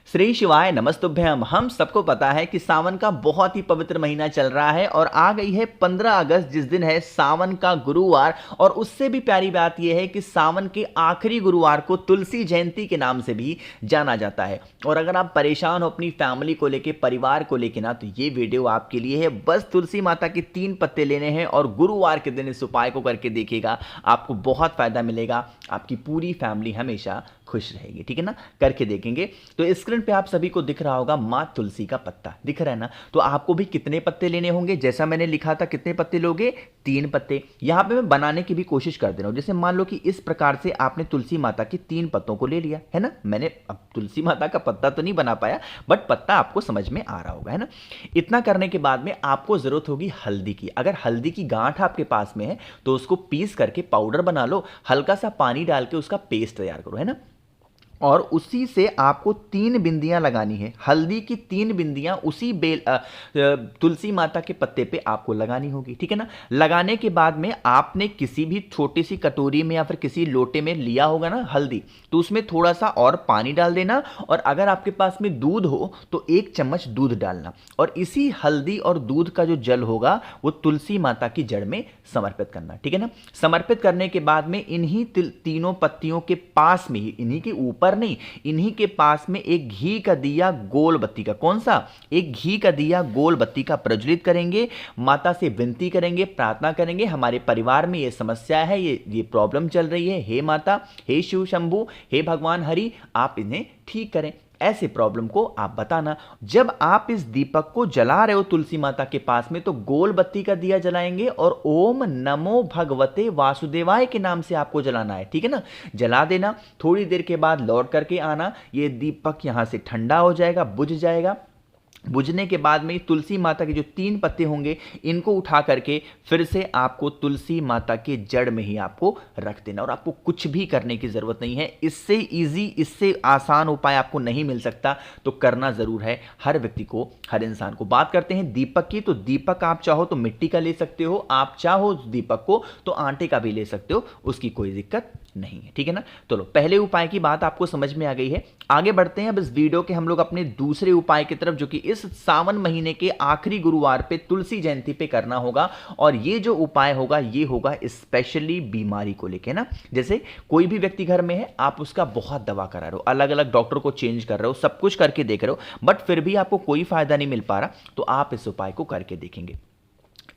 श्री शिवाय नमस्तुभ्यम। हम सबको पता है कि सावन का बहुत ही पवित्र महीना चल रहा है और आ गई है 15 अगस्त, जिस दिन है सावन का गुरुवार। और उससे भी प्यारी बात यह है कि सावन के आखिरी गुरुवार को तुलसी जयंती के नाम से भी जाना जाता है। और अगर आप परेशान हो अपनी फैमिली को लेके, परिवार को लेके ना, तो ये वीडियो आपके लिए है। बस तुलसी माता के 3 पत्ते लेने हैं और गुरुवार के दिन इस उपाय को करके देखिएगा, आपको बहुत फायदा मिलेगा। आपकी पूरी फैमिली हमेशा खुश रहेगी, ठीक है ना। करके देखेंगे। तो स्क्रीन पे आप सभी को दिख रहा होगा मां तुलसी का पत्ता दिख रहा है ना। तो आपको भी कितने पत्ते लेने होंगे, जैसा मैंने लिखा था, कितने पत्ते लोगे? 3 पत्ते। यहां पे मैं बनाने की भी कोशिश कर दे रहा हूं। जैसे मान लो कि इस प्रकार से आपने तुलसी माता के 3 पत्तों को ले लिया है ना। मैंने अब तुलसी माता का पत्ता तो नहीं बना पाया, बट पत्ता आपको समझ में आ रहा होगा, है ना। इतना करने के बाद में आपको जरूरत होगी हल्दी की। अगर हल्दी की गांठ आपके पास में है तो उसको पीस करके पाउडर बना लो, हल्का सा पानी डाल के उसका पेस्ट तैयार करो, है ना। और उसी से आपको 3 बिंदियां लगानी है। हल्दी की 3 बिंदियां उसी तुलसी माता के पत्ते पे आपको लगानी होगी, ठीक है ना। लगाने के बाद में आपने किसी भी छोटी सी कटोरी में या फिर किसी लोटे में लिया होगा ना हल्दी, तो उसमें थोड़ा सा और पानी डाल देना। और अगर आपके पास में दूध हो तो 1 चम्मच दूध डालना। और इसी हल्दी और दूध का जो जल होगा वो तुलसी माता की जड़ में समर्पित करना, ठीक है ना। समर्पित करने के बाद में इन्हीं तीनों पत्तियों के पास में ही, इन्हीं के ऊपर नहीं, इन्हीं के पास में एक घी का दिया गोल बत्ती का, कौन सा? एक घी का दिया गोल बत्ती का प्रज्वलित करेंगे। माता से विनती करेंगे, प्रार्थना करेंगे, हमारे परिवार में ये समस्या है, ये प्रॉब्लम चल रही है, हे माता, हे शिव शंभू, हे भगवान हरि, आप इन्हें ठीक करें। ऐसे प्रॉब्लम को आप बताना। जब आप इस दीपक को जला रहे हो तुलसी माता के पास में, तो गोल बत्ती का दिया जलाएंगे और ओम नमो भगवते वासुदेवाय के नाम से आपको जलाना है, ठीक है ना। जला देना, थोड़ी देर के बाद लौट करके आना। ये दीपक यहां से ठंडा हो जाएगा, बुझ जाएगा। बुझने के बाद में तुलसी माता के जो 3 पत्ते होंगे, इनको उठा करके फिर से आपको तुलसी माता के जड़ में ही आपको रख देना। और आपको कुछ भी करने की जरूरत नहीं है। इससे इजी, इससे आसान उपाय आपको नहीं मिल सकता, तो करना जरूर है हर व्यक्ति को, हर इंसान को। बात करते हैं दीपक की, तो दीपक आप चाहो तो मिट्टी का ले सकते हो, आप चाहो दीपक को तो आटे का भी ले सकते हो, उसकी कोई दिक्कत नहीं है, ठीक है ना। तो लो, पहले उपाय की बात आपको समझ में आ गई है। आगे बढ़ते हैं अब इस वीडियो के हम लोग अपने दूसरे उपाय की तरफ, जो कि इस सावन महीने के आखिरी गुरुवार पे तुलसी जयंती पे करना होगा। और ये जो उपाय होगा ये होगा स्पेशली बीमारी को लेके ना। जैसे कोई भी व्यक्ति घर में है, आप उसका बहुत दवा करा रहे हो, अलग अलग डॉक्टर को चेंज कर रहे हो, सब कुछ करके देख रहे हो, बट फिर भी आपको कोई फायदा नहीं मिल पा रहा, तो आप इस उपाय को करके देखेंगे।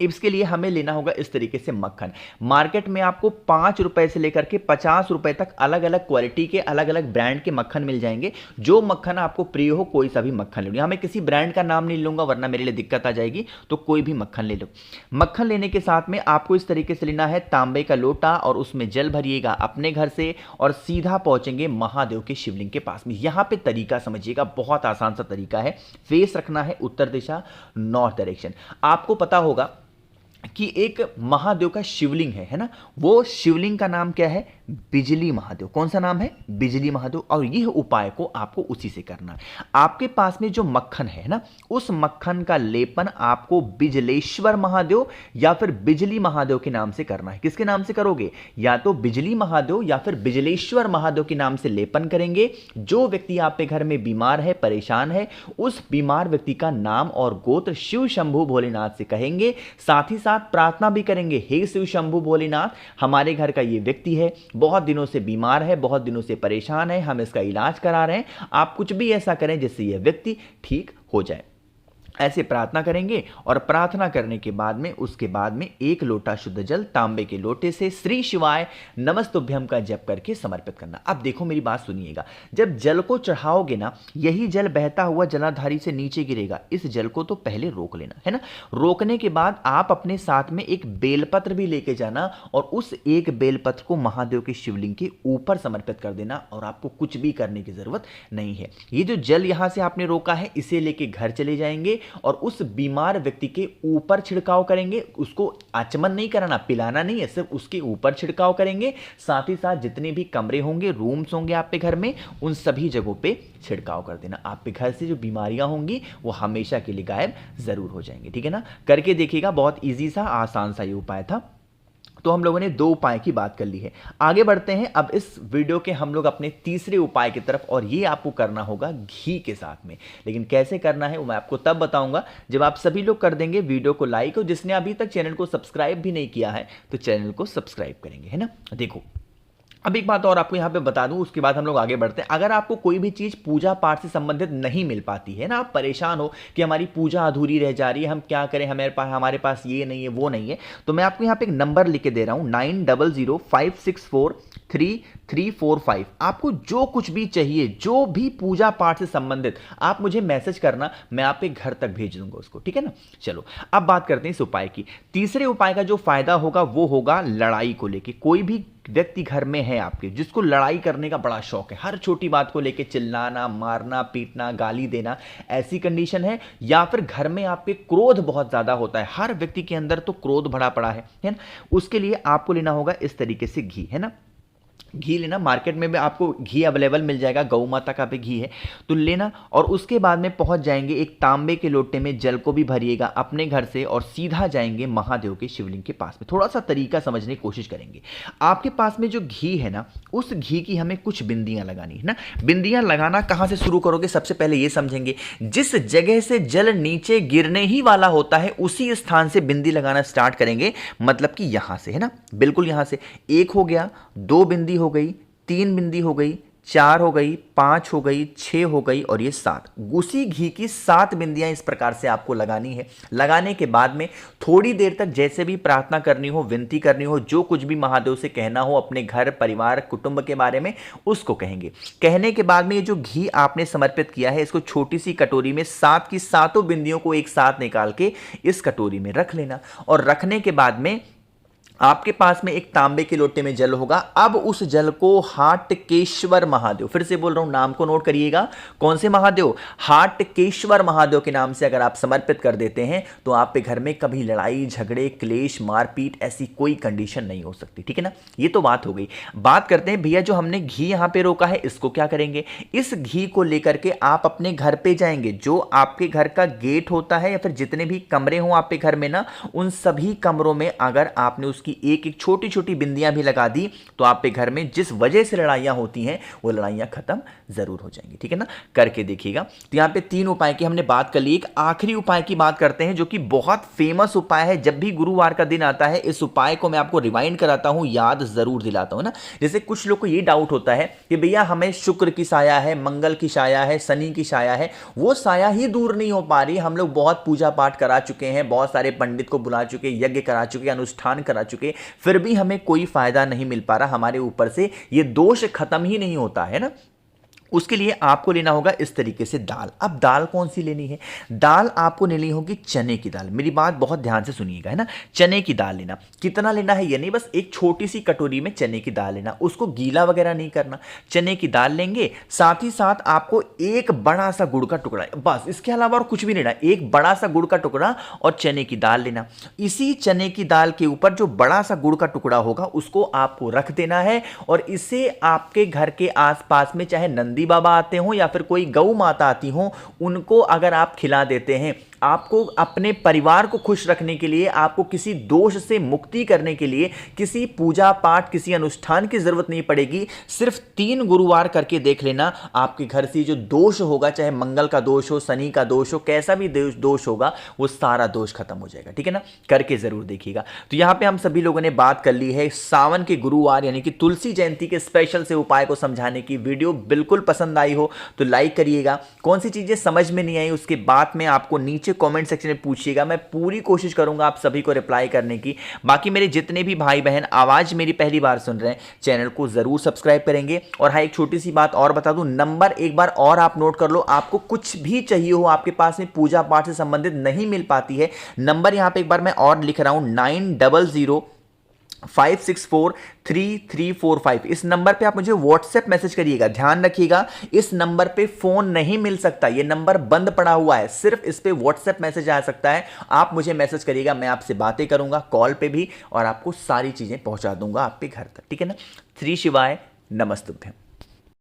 इसके लिए हमें लेना होगा इस तरीके से मक्खन। मार्केट में आपको 5 रुपए से लेकर के 50 रुपए तक अलग अलग क्वालिटी के, अलग अलग ब्रांड के मक्खन मिल जाएंगे। जो मक्खन आपको प्रिय हो, कोई सा भी मक्खन ले लो। यहां मैं किसी ब्रांड का नाम नहीं लूंगा वरना मेरे लिए दिक्कत आ जाएगी, तो कोई भी मक्खन ले लो। मक्खन लेने के साथ में आपको इस तरीके से लेना है तांबे का लोटा, और उसमें जल भरिएगा अपने घर से और सीधा पहुंचेंगे महादेव के शिवलिंग के पास में। यहां पे तरीका समझिएगा, बहुत आसान सा तरीका है। फेस रखना है उत्तर दिशा, नॉर्थ डायरेक्शन। आपको पता होगा कि एक महादेव का शिवलिंग है ना। वो शिवलिंग का नाम क्या है? बिजली महादेव। कौन सा नाम है? बिजली महादेव। और यह उपाय को आपको उसी से करना है। आपके पास में जो मक्खन है ना, उस मक्खन का लेपन आपको बिजलेश्वर महादेव या फिर बिजली महादेव के नाम से करना है। किसके नाम से करोगे? या तो बिजली महादेव या फिर बिजलेश्वर महादेव के नाम से लेपन करेंगे। जो व्यक्ति आपके घर में बीमार है, परेशान है, उस बीमार व्यक्ति का नाम और गोत्र शिव शंभू भोलेनाथ से कहेंगे। साथ ही साथ प्रार्थना भी करेंगे, हे शिव शंभू भोलेनाथ, हमारे घर का ये व्यक्ति है, बहुत दिनों से बीमार है, बहुत दिनों से परेशान है, हम इसका इलाज करा रहे हैं, आप कुछ भी ऐसा करें जिससे यह व्यक्ति ठीक हो जाए। ऐसे प्रार्थना करेंगे। और प्रार्थना करने के बाद में, उसके बाद में 1 लोटा शुद्ध जल तांबे के लोटे से श्री शिवाय नमस्तुभ्यम का जप करके समर्पित करना। अब देखो मेरी बात सुनिएगा, जब जल को चढ़ाओगे ना, यही जल बहता हुआ जलाधारी से नीचे गिरेगा। इस जल को तो पहले रोक लेना है ना। रोकने के बाद आप अपने साथ में एक बेलपत्र भी लेके जाना और उस एक बेलपत्र को महादेव के शिवलिंग के ऊपर समर्पित कर देना। और आपको कुछ भी करने की जरूरत नहीं है। ये जो जल यहां से आपने रोका है, इसे लेके घर चले जाएंगे और उस बीमार व्यक्ति के ऊपर छिड़काव करेंगे। उसको आचमन नहीं कराना, पिलाना नहीं है, सिर्फ उसके ऊपर छिड़काव करेंगे। साथ ही साथ जितने भी कमरे होंगे, रूम्स होंगे आपके घर में, उन सभी जगहों पे छिड़काव कर देना। आपके घर से जो बीमारियां होंगी वो हमेशा के लिए गायब जरूर हो जाएंगी, ठीक है ना। करके देखिएगा, बहुत ईजी सा, आसान सा ये उपाय था। तो हम लोगों ने 2 उपाय की बात कर ली है। आगे बढ़ते हैं अब इस वीडियो के हम लोग अपने तीसरे उपाय की तरफ, और ये आपको करना होगा घी के साथ में। लेकिन कैसे करना है वो मैं आपको तब बताऊंगा जब आप सभी लोग कर देंगे वीडियो को लाइक, और जिसने अभी तक चैनल को सब्सक्राइब भी नहीं किया है तो चैनल को सब्सक्राइब करेंगे, है ना। देखो, अब एक बात और आपको यहाँ पे बता दूं, उसके बाद हम लोग आगे बढ़ते हैं। अगर आपको कोई भी चीज़ पूजा पाठ से संबंधित नहीं मिल पाती है ना, आप परेशान हो कि हमारी पूजा अधूरी रह जा रही है, हम क्या करें, हमारे पास ये नहीं है वो नहीं है, तो मैं आपको यहाँ पे एक नंबर लिख के दे रहा हूँ 9005643345। आपको जो कुछ भी चाहिए, जो भी पूजा पाठ से संबंधित, आप मुझे मैसेज करना, मैं आप पे घर तक भेज दूंगा उसको, ठीक है ना। चलो अब बात करते हैं इस उपाय की। तीसरे उपाय का जो फायदा होगा वो होगा लड़ाई को लेके। कोई भी व्यक्ति घर में है आपके जिसको लड़ाई करने का बड़ा शौक है, हर छोटी बात को लेके चिल्लाना, मारना, पीटना, गाली देना, ऐसी कंडीशन है, या फिर घर में आपके क्रोध बहुत ज्यादा होता है, हर व्यक्ति के अंदर तो क्रोध भरा पड़ा है ना, उसके लिए आपको लेना होगा इस तरीके से घी, है ना। घी लेना, मार्केट में भी आपको घी अवेलेबल मिल जाएगा, गौ माता का भी घी है तो लेना। और उसके बाद में पहुंच जाएंगे एक तांबे के लोटे में जल को भी भरिएगा अपने घर से, और सीधा जाएंगे महादेव के शिवलिंग के पास में। थोड़ा सा तरीका समझने की कोशिश करेंगे। आपके पास में जो घी है ना, उस घी की हमें कुछ बिंदियां लगानी है ना। बिंदियां लगाना कहां से शुरू करोगे, सबसे पहले ये समझेंगे, जिस जगह से जल नीचे गिरने ही वाला होता है उसी स्थान से बिंदी लगाना स्टार्ट करेंगे। मतलब कि यहां से, है ना, बिल्कुल यहां से। 1 हो गया, 2 बिंदी हो गई, 3 बिंदी हो गई, 4 हो गई, 5 हो गई, 6 हो गई, और ये 7। उसी घी की 7 बिंदियां इस प्रकार से आपको लगानी है। लगाने के बाद में थोड़ी देर तक जैसे भी प्रार्थना करनी हो, विनती करनी हो, जो कुछ भी महादेव से कहना हो अपने घर परिवार कुटुंब के बारे में, उसको कहेंगे। कहने के बाद में ये जो घी आपने समर्पित किया है, इसको छोटी सी कटोरी में 7 की 7 बिंदियों को एक साथ निकाल के इस कटोरी में रख लेना। और रखने के बाद में आपके पास में एक तांबे के लोटे में जल होगा। अब उस जल को हाटकेश्वर महादेव, फिर से बोल रहा हूं, नाम को नोट करिएगा, कौन से महादेव, हाटकेश्वर महादेव के नाम से अगर आप समर्पित कर देते हैं तो आप पे घर में कभी लड़ाई झगड़े क्लेश मारपीट ऐसी कोई कंडीशन नहीं हो सकती, ठीक है ना। ये तो बात हो गई। बात करते हैं भैया, जो हमने घी यहां पे रोका है इसको क्या करेंगे। इस घी को लेकर के आप अपने घर पे जाएंगे, जो आपके घर का गेट होता है या फिर जितने भी कमरे हों आपके घर में ना, उन सभी कमरों में अगर आपने उसकी एक एक छोटी छोटी बिंदियां भी लगा दी तो आपके घर में जिस वजह से लड़ाइयां होती हैं वो लड़ाइयां खत्म जरूर हो जाएंगी, ठीक है ना। करके देखिएगा। तो यहां पे 3 उपाय की हमने बात कर ली। एक आखिरी उपाय की बात करते हैं जो कि बहुत फेमस उपाय है। जब भी गुरुवार का दिन आता है इस उपाय को मैं आपको रिवाइंड कराता हूं, याद जरूर दिलाता हूं ना। जैसे कुछ लोग को ये डाउट होता है कि भैया हमें शुक्र की साया है, मंगल की साया है, शनि की साया है, वो साया ही दूर नहीं हो पा रही। हम लोग बहुत पूजा पाठ करा चुके हैं, बहुत सारे पंडित को बुला चुके, यज्ञ करा चुके, अनुष्ठान करा चुके, फिर भी हमें कोई फायदा नहीं मिल पा रहा, हमारे ऊपर से ये दोष खत्म ही नहीं होता है ना। उसके लिए आपको लेना होगा इस तरीके से दाल। अब दाल कौन सी लेनी है, दाल आपको लेनी होगी चने की दाल। मेरी बात बहुत ध्यान से सुनिएगा, है ना। चने की दाल लेना। कितना लेना है ये नहीं, बस एक छोटी सी कटोरी में चने की दाल लेना, उसको गीला वगैरह नहीं करना। चने की दाल लेंगे, साथ ही साथ आपको एक बड़ा सा गुड़ का टुकड़ा, बस इसके अलावा और कुछ भी लेना। एक बड़ा सा गुड़ का टुकड़ा और चने की दाल लेना। इसी चने की दाल के ऊपर जो बड़ा सा गुड़ का टुकड़ा होगा उसको आपको रख देना है, और इसे आपके घर के आसपास में चाहे नंदी बाबा आते हो या फिर कोई गौ माता आती हो, उनको अगर आप खिला देते हैं, आपको अपने परिवार को खुश रखने के लिए, आपको किसी दोष से मुक्ति करने के लिए किसी पूजा पाठ किसी अनुष्ठान की जरूरत नहीं पड़ेगी। सिर्फ 3 गुरुवार करके देख लेना, आपके घर से जो दोष होगा, चाहे मंगल का दोष हो, शनि का दोष हो, कैसा भी दोष होगा, वो सारा दोष खत्म हो जाएगा, ठीक है ना। करके जरूर देखिएगा। तो यहां पे हम सभी लोगों ने बात कर ली है सावन के गुरुवार यानी कि तुलसी जयंती के स्पेशल से उपाय को समझाने की। वीडियो बिल्कुल पसंद आई हो तो लाइक करिएगा। कौन सी चीजें समझ में नहीं आई उसके बाद में आपको नीचे कमेंट सेक्शन में पूछिएगा, मैं पूरी कोशिश करूंगा आप सभी को रिप्लाई करने की। बाकी मेरे जितने भी भाई बहन आवाज मेरी पहली बार सुन रहे हैं, चैनल को जरूर सब्सक्राइब करेंगे। और हाँ, एक छोटी सी बात और बता दूं, नंबर एक बार और आप नोट कर लो। आपको कुछ भी चाहिए हो, आपके पास में पूजा पाठ से संबंधित नहीं मिल पाती है, नंबर यहां पे एक बार मैं और लिख रहा हूं 9005643345। इस नंबर पे आप मुझे व्हाट्सएप मैसेज करिएगा। ध्यान रखिएगा, इस नंबर पे फोन नहीं मिल सकता, ये नंबर बंद पड़ा हुआ है, सिर्फ इस पे व्हाट्सएप मैसेज आ सकता है। आप मुझे मैसेज करिएगा, मैं आपसे बातें करूंगा कॉल पे भी, और आपको सारी चीजें पहुंचा दूंगा आपके घर तक, ठीक है ना। श्री शिवाय, नमस्तुभ्यम।